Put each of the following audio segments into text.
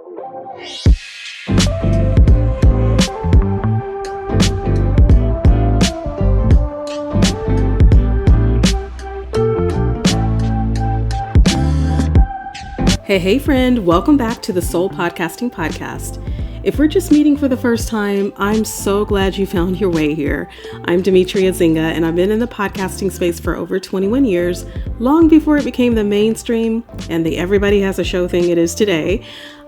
Hey friend, welcome back to the Soul Podcasting Podcast. If we're just meeting for the first time, I'm so glad you found your way here. I'm Demetria Zinga, and I've been in the podcasting space for over 21 years, long before it became the mainstream and the everybody has a show thing it is today.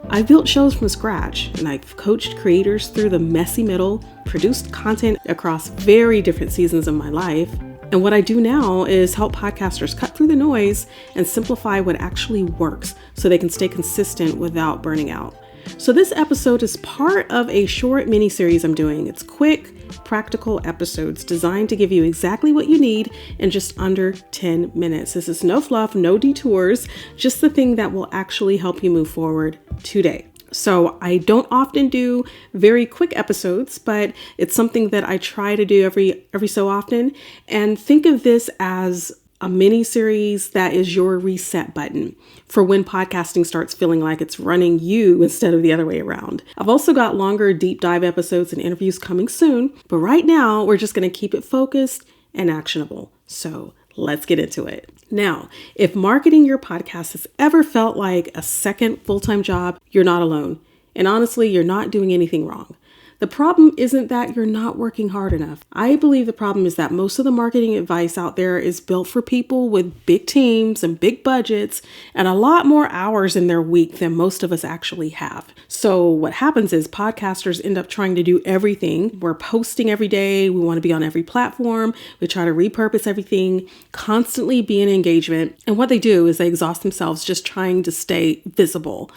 I built shows from scratch, and I've coached creators through the messy middle, produced content across very different seasons of my life. And what I do now is help podcasters cut through the noise and simplify what actually works so they can stay consistent without burning out. So this episode is part of a short mini series I'm doing. It's quick, practical episodes designed to give you exactly what you need in just under 10 minutes. This is no fluff, no detours, just the thing that will actually help you move forward today. So I don't often do very quick episodes, but it's something that I try to do every so often. And think of this as a mini series that is your reset button for when podcasting starts feeling like it's running you instead of the other way around. I've also got longer deep dive episodes and interviews coming soon, but right now we're just going to keep it focused and actionable. So let's get into it. Now, if marketing your podcast has ever felt like a second full-time job, you're not alone. And honestly, you're not doing anything wrong. The problem isn't that you're not working hard enough. I believe the problem is that most of the marketing advice out there is built for people with big teams and big budgets and a lot more hours in their week than most of us actually have. So what happens is podcasters end up trying to do everything. We're posting every day. We want to be on every platform. We try to repurpose everything, constantly be in engagement. And what they do is they exhaust themselves just trying to stay visible.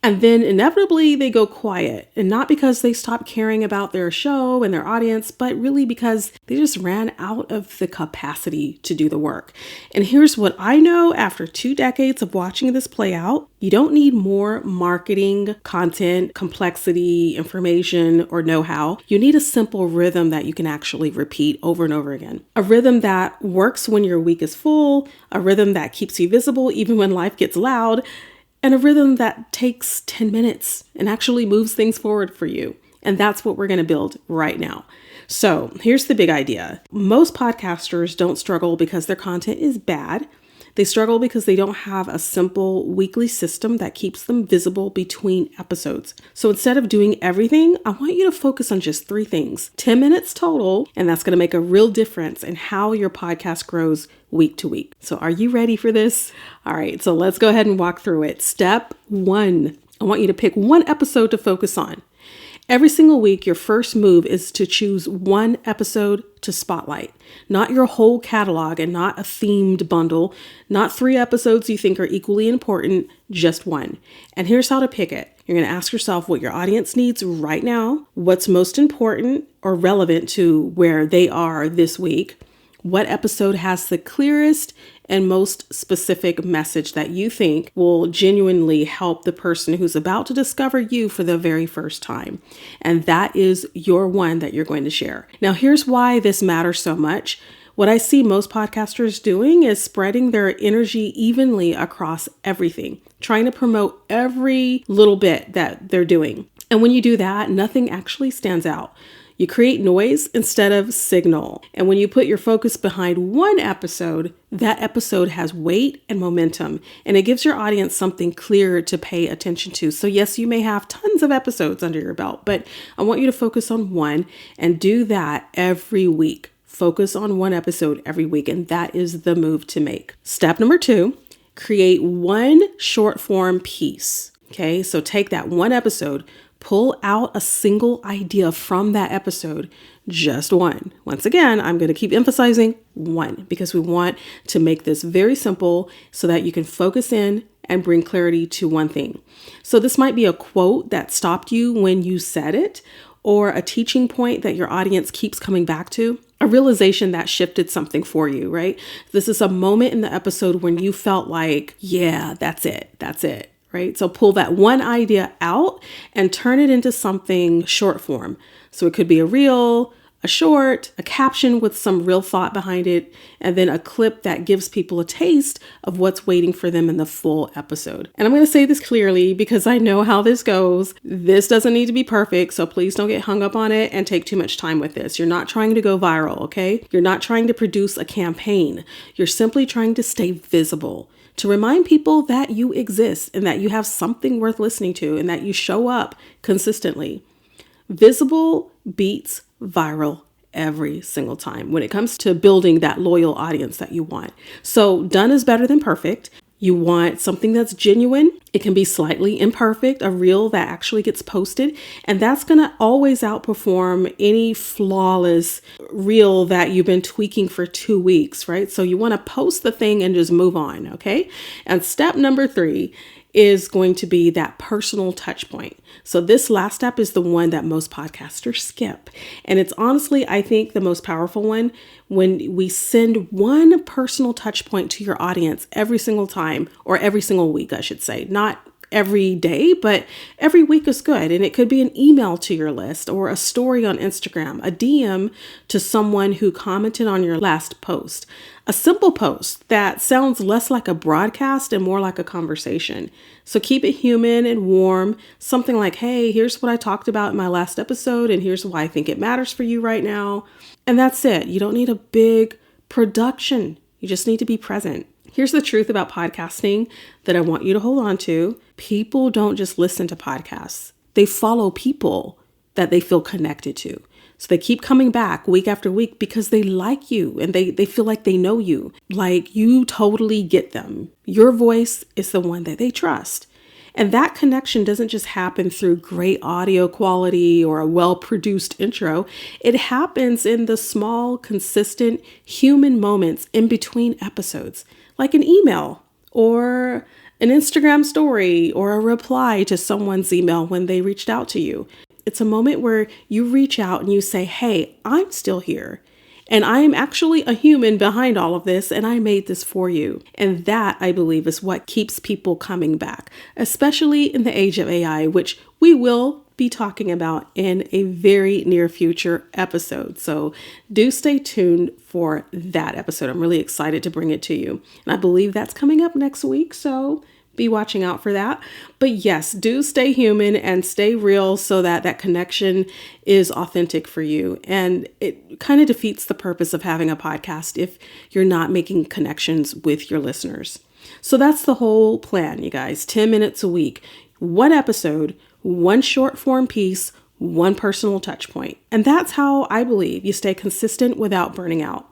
And then inevitably they go quiet, and not because they stopped caring about their show and their audience, but really because they just ran out of the capacity to do the work. And here's what I know after 2 decades of watching this play out. You don't need more marketing, content, complexity, information, or know-how. You need a simple rhythm that you can actually repeat over and over again. A rhythm that works when your week is full, a rhythm that keeps you visible even when life gets loud, and a rhythm that takes 10 minutes and actually moves things forward for you. And that's what we're going to build right now. So here's the big idea. Most podcasters don't struggle because their content is bad. They struggle because they don't have a simple weekly system that keeps them visible between episodes. So instead of doing everything, I want you to focus on just 3 things, 10 minutes total, and that's going to make a real difference in how your podcast grows week to week. So are you ready for this? All right, so let's go ahead and walk through it. Step 1, I want you to pick one episode to focus on. Every single week, your first move is to choose one episode to spotlight, not your whole catalog and not a themed bundle, not 3 episodes you think are equally important, just one. And here's how to pick it. You're going to ask yourself what your audience needs right now, what's most important or relevant to where they are this week, what episode has the clearest and most specific message that you think will genuinely help the person who's about to discover you for the very first time. And that is your one that you're going to share. Now, here's why this matters so much. What I see most podcasters doing is spreading their energy evenly across everything, trying to promote every little bit that they're doing. And when you do that, nothing actually stands out. You create noise instead of signal. And when you put your focus behind one episode, that episode has weight and momentum, and it gives your audience something clear to pay attention to. So yes, you may have tons of episodes under your belt, but I want you to focus on one and do that every week. Focus on one episode every week, and that is the move to make. Step number 2, create one short form piece. Okay, so take that one episode, pull out a single idea from that episode, just one. Once again, I'm going to keep emphasizing one because we want to make this very simple so that you can focus in and bring clarity to one thing. So this might be a quote that stopped you when you said it, or a teaching point that your audience keeps coming back to, a realization that shifted something for you, right? This is a moment in the episode when you felt like, yeah, that's it. Right? So pull that one idea out and turn it into something short form. So it could be a reel, a short, a caption with some real thought behind it, and then a clip that gives people a taste of what's waiting for them in the full episode. And I'm going to say this clearly because I know how this goes. This doesn't need to be perfect, so please don't get hung up on it and take too much time with this. You're not trying to go viral, okay? You're not trying to produce a campaign. You're simply trying to stay visible, to remind people that you exist and that you have something worth listening to and that you show up consistently. Visible beats viral every single time when it comes to building that loyal audience that you want. So done is better than perfect. You want something that's genuine. It can be slightly imperfect, a reel that actually gets posted. And that's going to always outperform any flawless reel that you've been tweaking for 2 weeks, right? So you want to post the thing and just move on, okay? And step number 3 is going to be that personal touch point. So this last step is the one that most podcasters skip. And it's honestly, I think, the most powerful one when we send one personal touch point to your audience every single time, or every single week, I should say. Not every day, but every week is good. And it could be an email to your list, or a story on Instagram, a DM to someone who commented on your last post. A simple post that sounds less like a broadcast and more like a conversation. So keep it human and warm. Something like, hey, here's what I talked about in my last episode, and here's why I think it matters for you right now. And that's it. You don't need a big production. You just need to be present. Here's the truth about podcasting that I want you to hold on to. People don't just listen to podcasts. They follow people that they feel connected to. So they keep coming back week after week because they like you and they feel like they know you, like you totally get them. Your voice is the one that they trust. And that connection doesn't just happen through great audio quality or a well-produced intro. It happens in the small, consistent human moments in between episodes, like an email or an Instagram story or a reply to someone's email when they reached out to you. It's a moment where you reach out and you say, hey, I'm still here. And I am actually a human behind all of this, and I made this for you. And that, I believe, is what keeps people coming back, especially in the age of AI, which we will be talking about in a very near future episode. So do stay tuned for that episode. I'm really excited to bring it to you. And I believe that's coming up next week. So be watching out for that. But yes, do stay human and stay real so that that connection is authentic for you. And it kind of defeats the purpose of having a podcast if you're not making connections with your listeners. So that's the whole plan, you guys. 10 minutes a week, one episode, one short form piece, one personal touch point. And that's how I believe you stay consistent without burning out.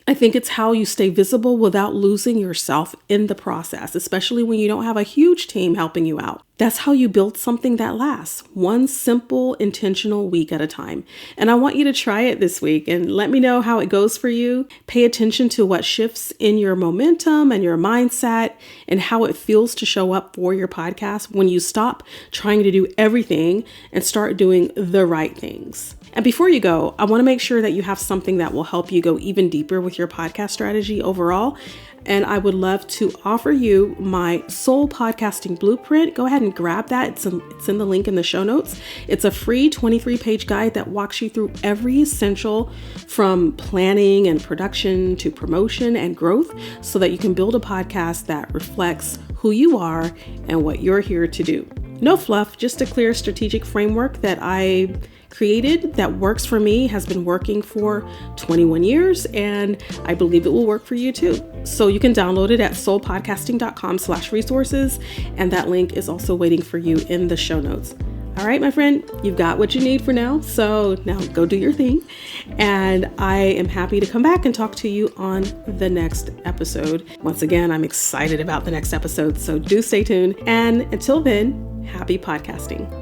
I think it's how you stay visible without losing yourself in the process, especially when you don't have a huge team helping you out. That's how you build something that lasts, one simple, intentional week at a time. And I want you to try it this week and let me know how it goes for you. Pay attention to what shifts in your momentum and your mindset and how it feels to show up for your podcast when you stop trying to do everything and start doing the right things. And before you go, I want to make sure that you have something that will help you go even deeper with your podcast strategy overall. And I would love to offer you my Soul Podcasting Blueprint. Go ahead and grab that. It's in the link in the show notes. It's a free 23-page guide that walks you through every essential from planning and production to promotion and growth so that you can build a podcast that reflects who you are and what you're here to do. No fluff, just a clear strategic framework that I created that works for me, has been working for 21 years, and I believe it will work for you too. So you can download it at soulpodcasting.com/resources, and that link is also waiting for you in the show notes. All right, my friend, you've got what you need for now. So now go do your thing. And I am happy to come back and talk to you on the next episode. Once again, I'm excited about the next episode. So do stay tuned. And until then, happy podcasting.